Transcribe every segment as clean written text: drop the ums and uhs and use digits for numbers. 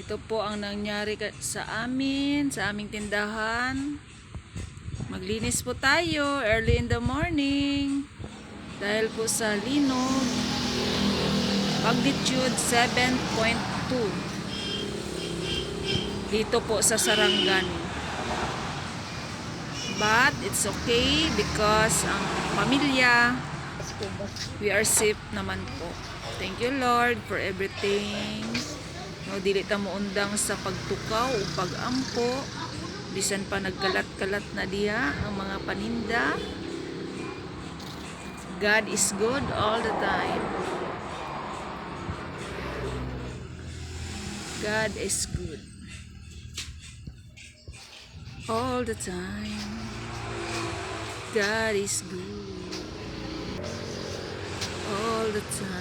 Ito po ang nangyari sa amin, sa aming tindahan. Maglinis po tayo early in the morning. Dahil po sa linog. Magnitude 7.2. Dito po sa Sarangani. But it's okay because ang pamilya, we are safe naman po. Thank you Lord for everything. No, dili ta mo undang sa pagtukaw o pagampo. Bisan pa nagkalat-kalat na diya ang mga paninda. God is good all the time. God is good all the time. God is good all the time.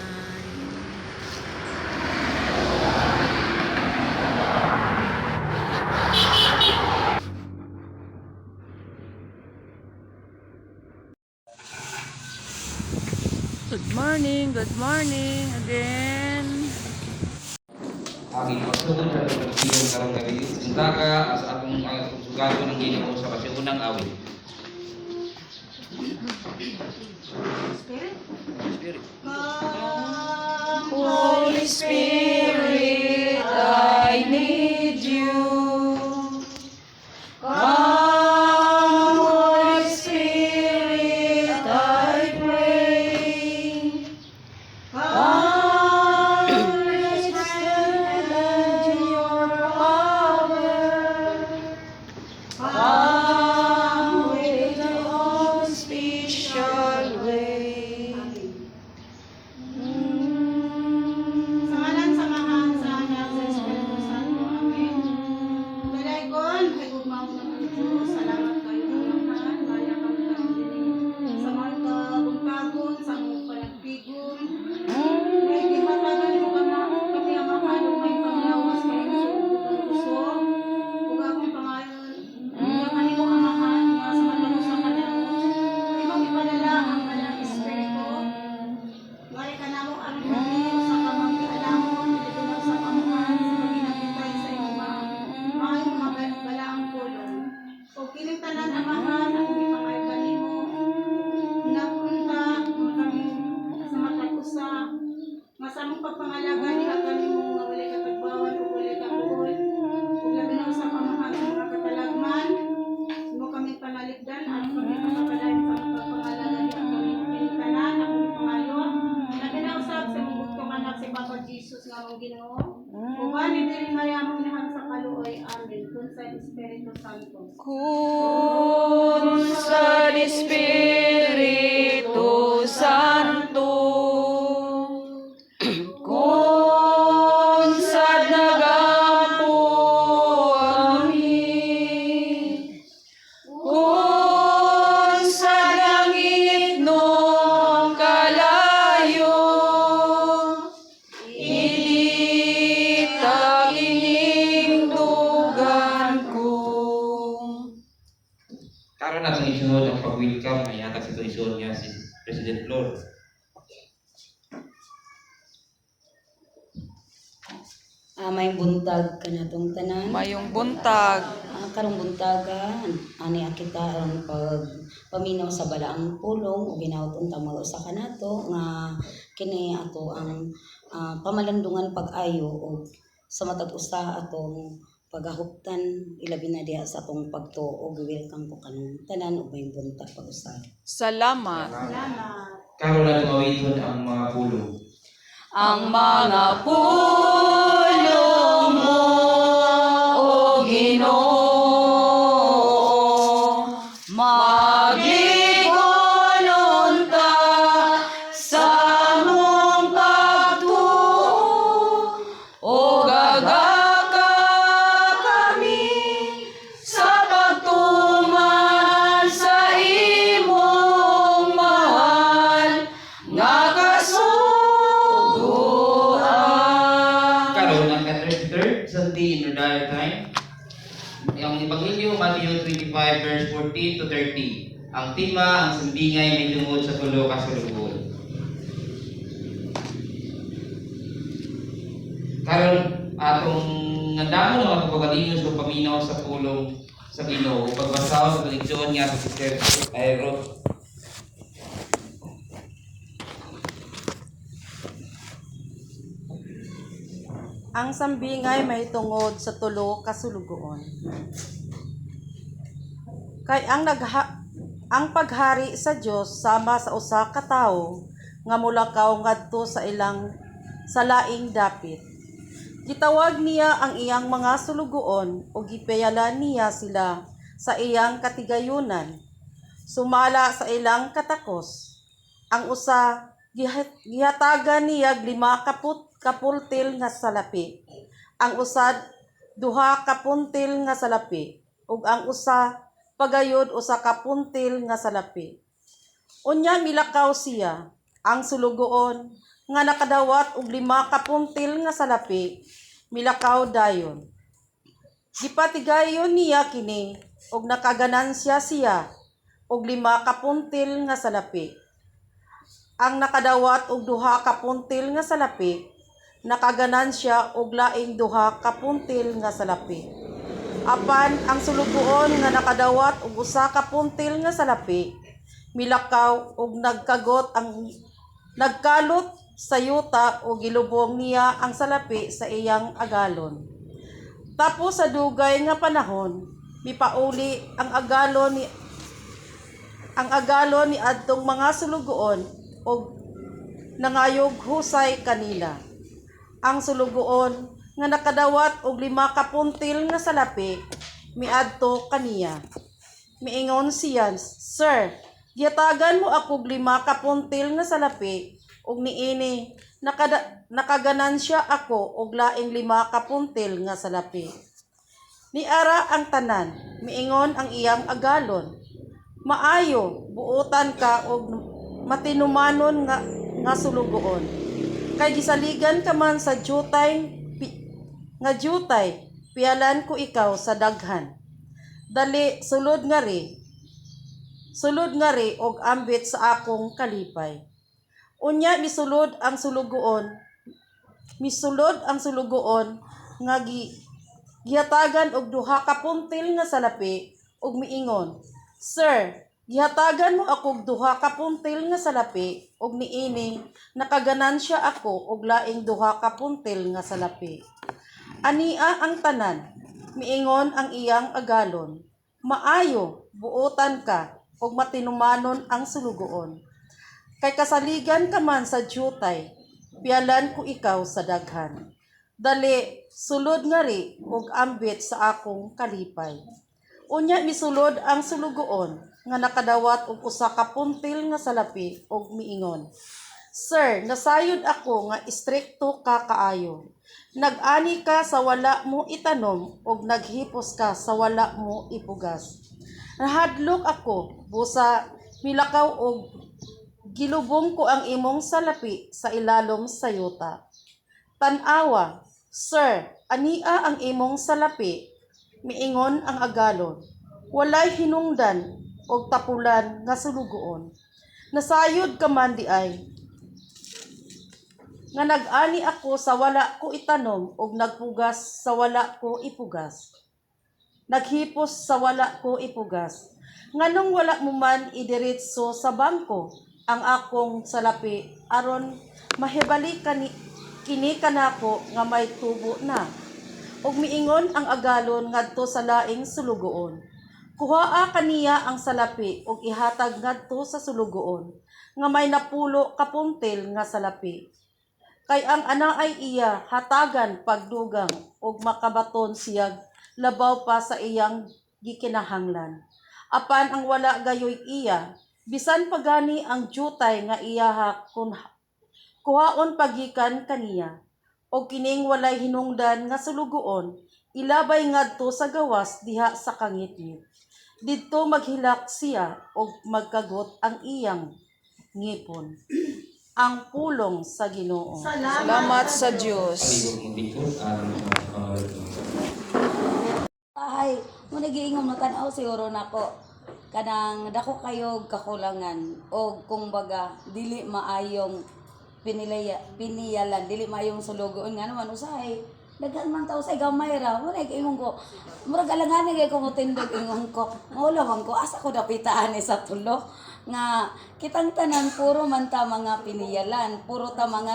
Good morning again. Aking pagtugod sa pagtulong karong gabi. Sinta ka sa akong sugado ng Ginoo sa kasiunang awit. Holy Spirit, I need you. Come, Holy Spirit, I pray. Come, extend your power. Come with your special way. Samahan sa anak sa Espiritu Santo. Amen. Dalaygon, ay ugmaw ng Diyos. Salamat kayo Amahan. Baya kami sa mga kabungkagon, sa mga panagbigon. May gihatagan mo kami Amahan, o may panglawas kayo sa ugang gusto. Ug akong pangayon, yaman mo Amahan, mga sa matalo sa kanamo. Imong ipadala ang Banal Espiritu. Balik ka na mo ang pagdito sa kamang-alamon, dito na sa pamuhan, sa pagkinakitay sa iyong maayong mga balaang pulong. O kining tanan Amahan, ang ipangaygan mo, napunta kami sa matakusa, masamong pagpangalaga ni kami mo, nga walay katagbawan o walay kabuol, ug labi na sa pamahan ng mga katalagman, mo kami panaligdan at kami makapalain sa pagpangalaga ni kami kining tanan, ang pangayon. Nabinausap sa mga bugtong anak si Papa Jesus nga mong Ginoo. Uban ni diri mayamong lahat sa kaluoy. Amen. Kun sa Espiritu Santo. Kun sa Espiritu Santo, kun sa nagampo amin, kun sa langit nung kalayo, initag ining dugan ko. Karon na itong isunod ang pag-welcome na yatag sa itong isunod niya si President Lord. May buntag kanatong tanan. Mayong buntag. Karong buntaga ani kita ang paminaw sa balaang pulong o ginawat unta mga usa kanato nga kini ato ang pamalandungan pag-ayo o sa matag usa atong pagahuptan ilabi na diha sa atong pagtuo welcome ko kanang tanan ug may buntag pag-usab. Salamat. Salamat. Karon na tumawiton ang mga pulong. Ang mga pulong mo, O Ginoo, magigon ta sa among pagtuo, o gagaka kami sa pagtuman sa imong mahal nga kasuguan. Karon ang 33rd Sunday in Ordinary Time. Ang Ebanghelyo Matthew 25 verse 14 to 30. Ang tema ang sambingay may tungod sa tulo ka sulubon. Karon atong nga damo naman ang pagkalinos o paminaw sa pulong sa Ginoo o pagbasaw sa kaligsuon nga sa Sister Aero. Ang sambingay may tungod sa tulo ka sulugoon. Kay ang paghari sa Dios sama sa usa ka tawo nga mulakaw ngadto sa laing dapit. Gitawag niya ang iyang mga sulugoon o gipayalan niya sila sa iyang katigayunan. Sumala sa ilang katakos. Ang usa gihatagan niya 5 kapultil nga salapi. Ang usa 2 kapuntil nga salapi. Ug ang usa pagayod usa ka puntil nga salapi. Unya milakaw siya ang sulugoon nga nakadawat og 5 ka puntil nga salapi, milakaw dayon. Gipatigayon niya kini og nakaganansya siya og 5 ka puntil nga salapi. Ang nakadawat og 2 ka puntil nga salapi, nakaganansya og laing 2 ka puntil nga salapi. Apan ang sulugoon nga nakadawat og 1 ka puntil nga salapi, milakaw og nagkalot sa yuta o gilubong niya ang salapi sa iyang agalon. Tapos sa dugay nga panahon, mipauli ang agalon ni adtong mga sulugoon og nangayog husay kanila. Ang sulugoon nga nakadawat og 5 ka puntil nga salapi miadto kaniya. Miingon siya, "Sir, giyatagan mo ako 5 ka puntil nga salapi ug niini nakaganansya ako og laing 5 ka puntil nga salapi." Niara ang tanan, miingon ang iyang agalon, "Maayo, buotan ka og matinumanon nga sulugoon. Kay gisaligan ka man sa jutay, pialan ko ikaw sa daghan. Dali, sulod nga ri og ambit sa akong kalipay." Unya misulod ang sulugoon nga gihatagan og 2 ka puntil nga salapi ug miingon, "Sir, gihatagan mo ako og 2 ka puntil nga salapi ug niini nakaganansya ako og laing 2 ka puntil nga salapi." Ania ang tanan, miingon ang iyang agalon, "Maayo, buotan ka og matinumanon ang sulugoon. Kay kasaligan ka man sa jutay, pialan ko ikaw sa daghan. Dali, sulod nga ri og ambit sa akong kalipay." Unya misulod ang sulugoon nga nakadawat og 1 ka puntil nga salapi ug miingon, "Sir, nasayod ako nga istrikto ka kaayo. Nag-ani ka sa wala mo itanom ug naghipos ka sa wala mo ipugas. Nahadlok ako, busa milakaw og gilubong ko ang imong salapi sa ilalom sa yuta. Tan-awa, Sir, ania ang imong salapi?" Miingon ang agalon, "Walay hinungdan og tapulan nga sulugoon. Nasayod ka man di ay. Nga nag-ani ako sa wala ko itanom ug nagpugas sa wala ko ipugas. Naghipos sa wala ko ipugas. Nganong wala mo man idiretso sa bangko ang akong salapi aron mahibalik kini kanako nga may tubo na." Ug miingon ang agalon ngadto sa laing sulugoon, "Kuhaa kaniya ang salapi ug ihatag ngadto sa sulugoon nga may napulo ka puntil nga salapi. Kay ang anaay iya hatagan pagdugang ug makabaton siyag labaw pa sa iyang gikinahanglan. Apan ang wala gayoy iya, bisan pagani ang jutay nga iyaha kuhaon pagikan kaniya. O kining walay hinungdan nga sulugoon, ilabay ngadto sa gawas diha sa kangitngit. Didto maghilak siya og magkagot ang iyang ngipon." Ang pulong sa Ginoo. Salamat sa Diyos. Palibog mong likod, Ay, mo nagiingon matanaw siguro nako kanang dako kayo kakulangan o kumbaga dili maayong piniyalan, dili maayong sulugoon nga naman usahay Daghan man tao sa gamay ra, mo ingon ko. Murag alanganin kay ko motindog ingon ko. Maulo man ko asa ko dapitaan ni sa tulo nga kitang tanan puro man ta mga piniyalan, puro ta mga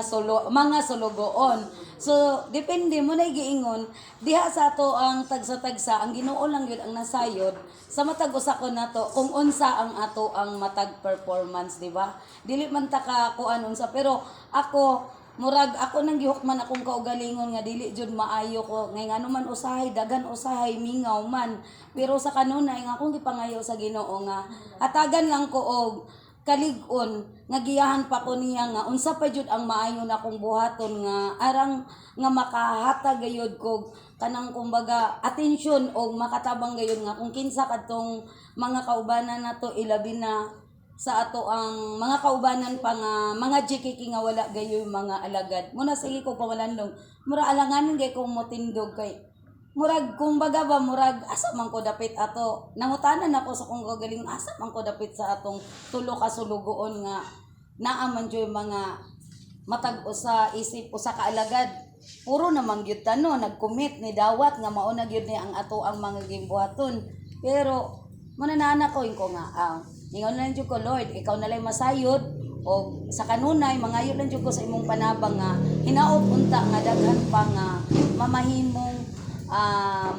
sulugoon. So depende mo na giingon diha sa ato ang tagsa-tagsa ang Ginoo lang gyud ang nasayod sa matag usa ko nato kung unsa ang ato ang matag performance, di ba? Dili man ta ka kuan unsa pero ako murag ako nang gihukman akong kaugalingon nga dili jud maayo ko ngay ngano man usahay dagan usahay mingaw man pero sa kanunay nga akong gipangayo sa Ginoo nga hatagan lang ko og kalig-on nga giyahan pa ko niya nga unsa pa jud ang maayo na akong buhaton nga arang nga makahatag gayud ko kanang kumbaga atensyon og makatabang gayud nga kung kinsa kadtong mga kaubanan nato ilabi na sa ato ang mga kaubanan pa nga mga jikiki nga wala gayoy mga alagad. Muna sige ko pamalandong. Mura alanganin gay kong motindog kay murag kung baga ba murag asa man ko dapit ato. Nangutanan ako sa kung gagaling asa man ko dapit sa atong tulo ka sulugoon nga naa man joy mga matag usa isip usa ka alagad. Puro namang gyud tano nagcommit ni dawat nga mao na gyud ni ang ato ang mga gimbuhaton. Pero muna naanak ko inko nga ingon lang jud ko Lord, ikaw na lang masayod o sa kanunay mangayo lang jud ko sa imong panabang nga hinaot unta nga daghan pa nga mamahimong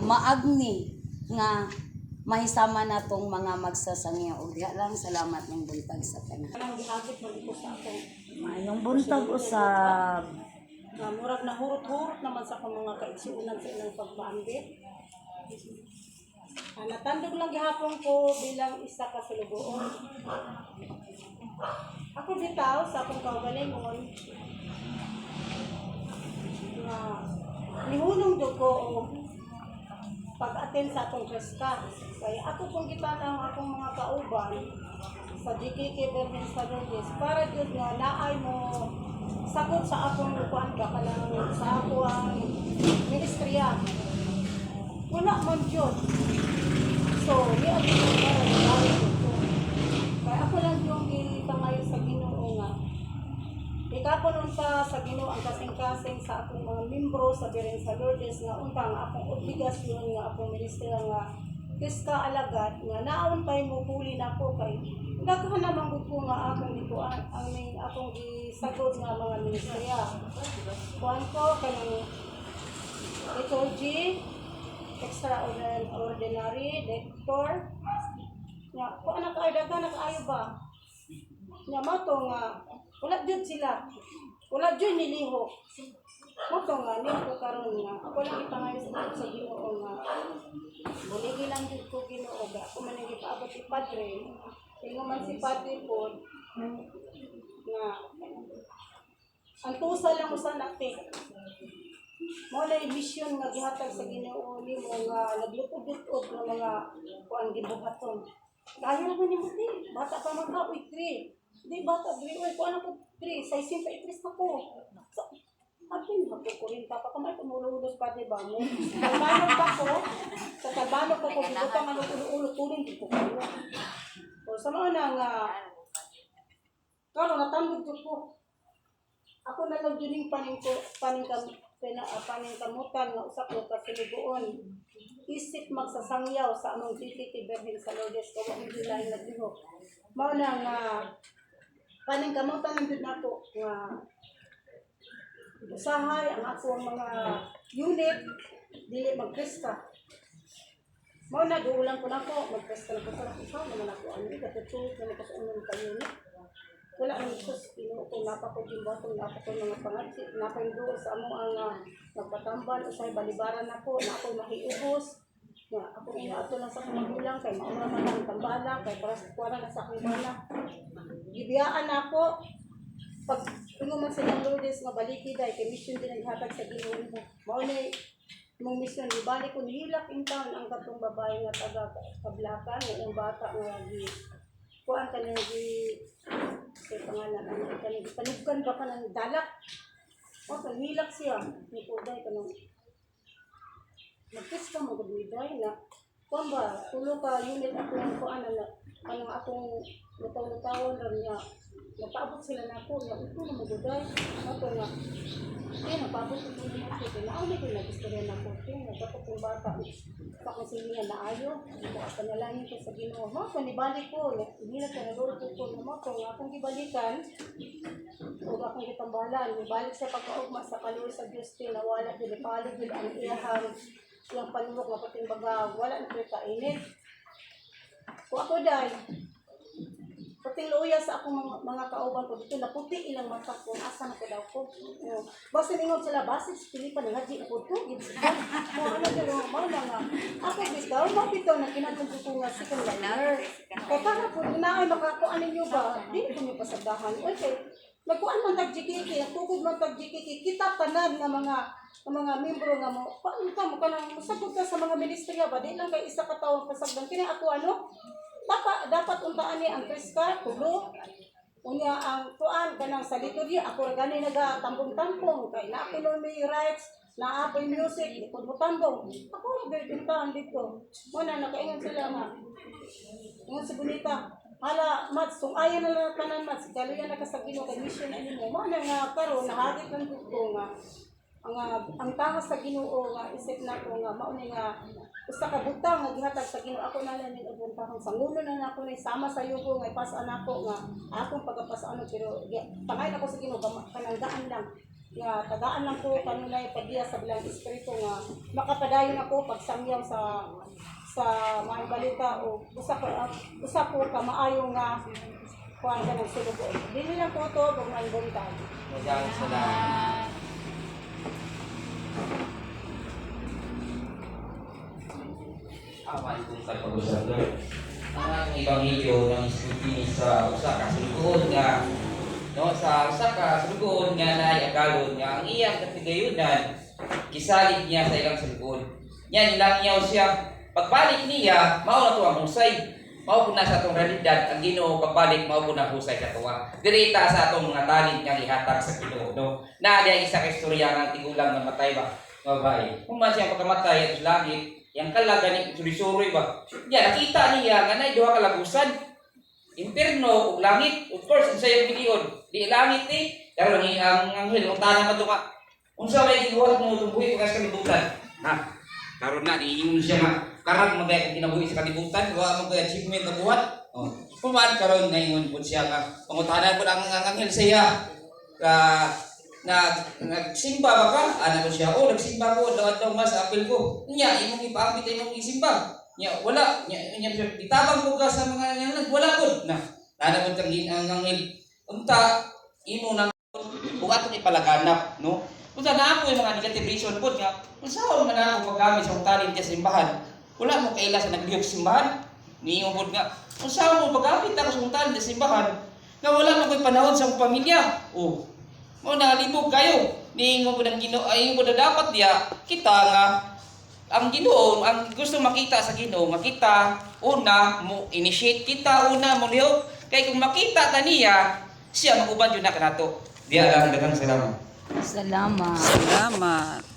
maagni nga mahisama natong mga magsasangya og diha lang salamat ng buntag sa tanan. Kanang gihagit man ko sa ako. Mayong buntag usab. Nga murag nahurot-hurot naman sa akong mga kaigsuunan sa ilang pagpaambit. Natandog lang gihapon ko bilang isa ka sulugoon. Ako bitaw sa akong kaugalingon nga nihunong jud ko og pag-attend sa akong kreska. Kaya ako kung gitanang akong mga kauban sa GKK Berlin sa Lourdes para jud nga naay mo sakot sa akong lukuan ba kalang sa ako ang ministriya. Wala man jud. So, di ako para kaya ako lang yung gipangayo sa Ginoo nga. Ikapon unta sa Ginoo ang kasing-kasing sa akong mga membro sa Berlin sa Lourdes nga unta nga akong obligasyon nga akong ministeriya nga kiska alagad nga naon pay mo puli na ko kay daghan naman gud ko nga akong gikuan ang akong gisagod nga mga ministeriya. Kuan ko kanang liturgy extraordinary director nga kung anak ay daghan nakaayo ba nga mo to nga wala jud sila wala jud niliho mo to nga nimo ko karon nga ako lang ipangayo sa Ginoo nga buligi lang jud ko Ginoo ga ako man gipaabot si padre ingon man si padre po nga ang tusa lang usa nakti mo na mission nga gihatag sa Ginoo nimo nga naglupod-lupod nga mga kuan gibuhaton. Kaya naman nimo di bata pa man ka uy 3. Di bata diri uy kuan ako 3 sa 63 na ko. So, atin ha ko rin pa kamay tumululos pa di ba mo. Kalbano pa ko. Sa kalbano ko gibutang ang ulo tulong ko kayo. O sa mga nga karon natambod ko. Ako na lang juning paningkamutan nga usap ko ka sulugoon. Isip magsasangyaw sa among GKT Berlin sa Lourdes ko ang lain naglihok. Mao na nga paningkamutan nandun nato nga usahay ang ako mga unit dili magkrista. Mao na duulan ko nako magkrista ko sa usahay naman ako ano katutulog na ko sa unang unit. Wala ang sus, kung napakaging batong mga pangatsi, napayudo sa amo ang nagpatambal, usay balibaran ako, na ako mahiubos, na ako inaato lang sa magulang, kay maura man ang tambala, kay para sa kuwara na sa aking bala. Gibiyaan ako, pag man sa ng Lourdes, nga baliki dahil, kay mission din naghatag sa Ginoo mo. Maunay, mong mission, ibalik ko nihilak in town ang katong babae nga taga-kablakan, yung bata nga kuan ka nang sa pangalan ang kanang panugkan ba ka ng dalak o hilak siya ni kuday kanang magkis ka magbiday na kuan ba tulo ka unit ako ng kuan na kanang akong lutaw-lutawon ron niya Nagpaabot sila na ako, na ito na maguday. Ako nga, nagpaabot ito na ako. Nauli ko nag-istorya na ako. Nagpapot yung bata. Pakasilihan na ayaw. Panalangin ko sa Ginoo. Panibalik ko. Hindi na kanaluro ko na mo. Kung akong gibalikan, o akong gitambalan, ibalik sa pagkaugma sa kalor sa Diyos, nawala din, ipalig din ang iyang panulok na pating baga, wala na kayo kainit. Kung ako dahil, pating luya sa akong mga kauban ko dito, naputi ilang mata ko, asa na ko daw ko. Basta ningon sila, basta si Pilipan, nanghaji ako ito, kung ano din mga nga. Ako bitaw na kinatungko ko nga second liner. Kaya para po, naay makakuan ninyo ba, di ko nyo pasagdahan. Okay, nagkuan man tag-jikiki, nagtukod man tag-jikiki, kita tanan nga mga membro nga mo, paano ka mo ka nang masagot ka sa mga ministeriya ba, di lang kay isa katawang pasagdan. Kini ako ano, dapat untaan ni ang Kriska, tulo, unya ang tuan kanang sa liturgy, ako ra gani nagatambong-tambong, kay na ako nun may rights, na ako yung music, di ko mo tambong. Ako nagbibintahan dito. Muna, nakaingan sila nga. Ingon si Bonita, hala, Mats, kung ayaw na lang tanan, Mats, kaluyan na ka sa Ginoo, kay mission na ninyo. Muna nga, karon nahagit lang ko nga, ang tawas sa Ginoo nga isip na ko nga mauni nga usa ka butang nga gihatag sa Ginoo ako na lang ning ubuntahon sa ngulo na nako ni sama sa yugo nga ipas-an ako nga akong pagapas-an pero pangay ako sa Ginoo kananggaan lang nga tagaan lang ko kanunay pagdiya sa bilang espiritu nga makapadayon ako pagsamyaw sa mga balita o usa ko ka maayo nga kuan ka ng sulugo dili lang ko to kung ang buntag. Maraming salamat. Aman kung pag-usap doon. Ang Ebanghelyo ng Isulti sa usa ka sulgoon nga no sa usa ka sulgoon nga naay agalon nga ang iyang katigayunan gisalig niya sa ilang sulgoon. Nya nilangyaw siya pagbalik niya mao na to ang husay. Mao po na sa atong realidad ang Ginoo pagbalik mao po na husay sa tuwa. Direta sa atong mga talent nga ihatag sa Ginoo no. Na diay isa ka istorya ng tigulang nga matay ba. Babae. Kung man siya pagkamatay at langit, yang kalaga ni suri-suri ba? Ya nakita niya nga nay duha ka lagusan. Impierno ug langit. Of course, unsa yung gidiyon? Di langit ni, pero ni ang anghel ang tanang kadto ka. Unsa may gibuhat mo tumbuhi ka sa kalibutan? Ha? Karon na diingon siya nga karag magay kang kinabuhi sa kalibutan, wa mo kay achievement na buhat. Oh. Kuman karon ngayon pud siya nga pangutanan pud ang anghel sa iya. Nagsimba ba ka? Ano siya? Oh, nagsimba ko. Daw mas apel ko. Nya, imong ipaambit imong isimba. Nya, wala. Nya, itabang ko ka sa mga nang wala ko. Na, nana mo kang ang anghel. Unta, imo nang buhat ni palaganap, no? Unta na ako yung mga negative reason po nga. Unsa man ako magamit sa talent sa simbahan? Wala mo kaila sa naglihok simbahan. Niyo pod nga. Unsa mo magamit ako sa talent sa simbahan? Nga wala mo koy panahon sa pamilya. Oh. Mo nalibog kayo. Ningon ko ng Ginoo ay mo dapat diya kita nga ang Ginoo ang gusto makita sa Ginoo makita una mo initiate kita una mo liyo kay kung makita ta niya siya maguban jud na kanato. Diya lang daghang salamat. Salamat. Salamat.